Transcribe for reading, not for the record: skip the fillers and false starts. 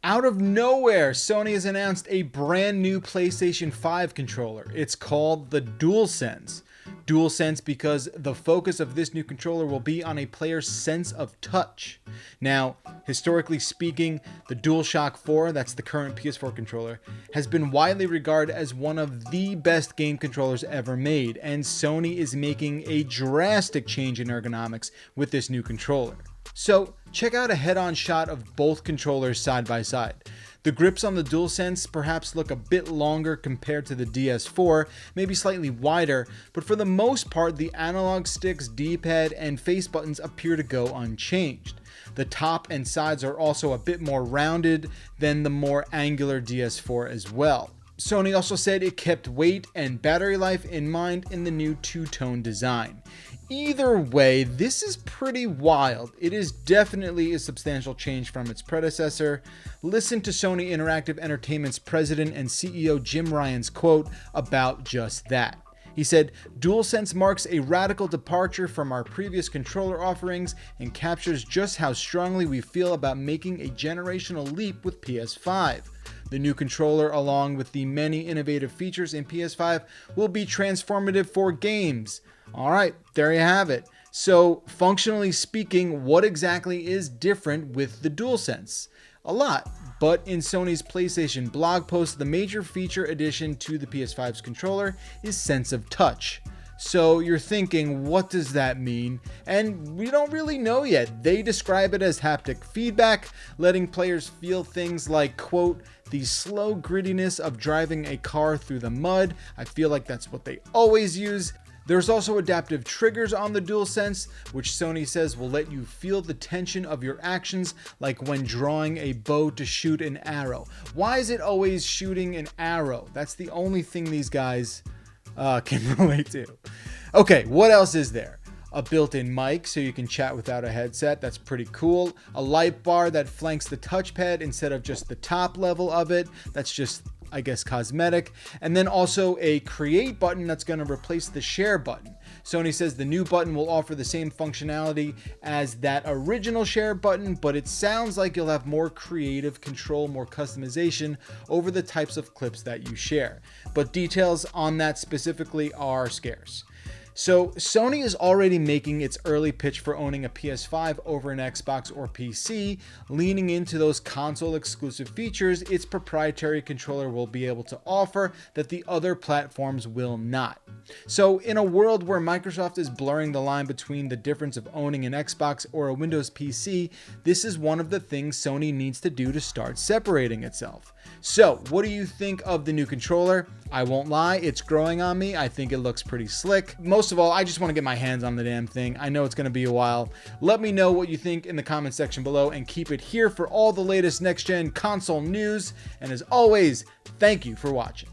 Out of nowhere, Sony has announced a brand new PlayStation 5 controller. It's called the DualSense. DualSense because the focus of this new controller will be on a player's sense of touch. Now, historically speaking, the DualShock 4, that's the current PS4 controller, has been widely regarded as one of the best game controllers ever made, and Sony is making a drastic change in ergonomics with this new controller. So, check out a head-on shot of both controllers side by side. The grips on the DualSense perhaps look a bit longer compared to the DS4, maybe slightly wider, but for the most part the analog sticks, D-pad, and face buttons appear to go unchanged. The top and sides are also a bit more rounded than the more angular DS4 as well. Sony also said it kept weight and battery life in mind in the new two-tone design. Either way, this is pretty wild. It is definitely a substantial change from its predecessor. Listen to Sony Interactive Entertainment's president and CEO Jim Ryan's quote about just that. He said, "DualSense marks a radical departure from our previous controller offerings and captures just how strongly we feel about making a generational leap with PS5. The new controller, along with the many innovative features in PS5, will be transformative for games." All right, there you have it. So, functionally speaking, what exactly is different with the DualSense? A lot, but in Sony's PlayStation blog post, the major feature addition to the PS5's controller is sense of touch. So you're thinking, what does that mean? And we don't really know yet. They describe it as haptic feedback, letting players feel things like, quote, "the slow grittiness of driving a car through the mud." I feel like that's what they always use. There's also adaptive triggers on the DualSense, which Sony says will let you feel the tension of your actions, like when drawing a bow to shoot an arrow. Why is it always shooting an arrow? That's the only thing these guys can relate to. Okay, what else is there? A built-in mic so you can chat without a headset. That's pretty cool. A light bar that flanks the touchpad instead of just the top level of it. That's just, I guess, cosmetic. And then also a create button that's going to replace the share button. Sony says the new button will offer the same functionality as that original share button, but it sounds like you'll have more creative control, more customization over the types of clips that you share. But details on that specifically are scarce. So Sony is already making its early pitch for owning a PS5 over an Xbox or PC, leaning into those console exclusive features its proprietary controller will be able to offer that the other platforms will not. So in a world where Microsoft is blurring the line between the difference of owning an Xbox or a Windows PC, this is one of the things Sony needs to do to start separating itself. So what do you think of the new controller? I won't lie, it's growing on me. I think it looks pretty slick. Most of all, I just want to get my hands on the damn thing. I know it's going to be a while. Let me know what you think in the comment section below and keep it here for all the latest next-gen console news. And as always, thank you for watching.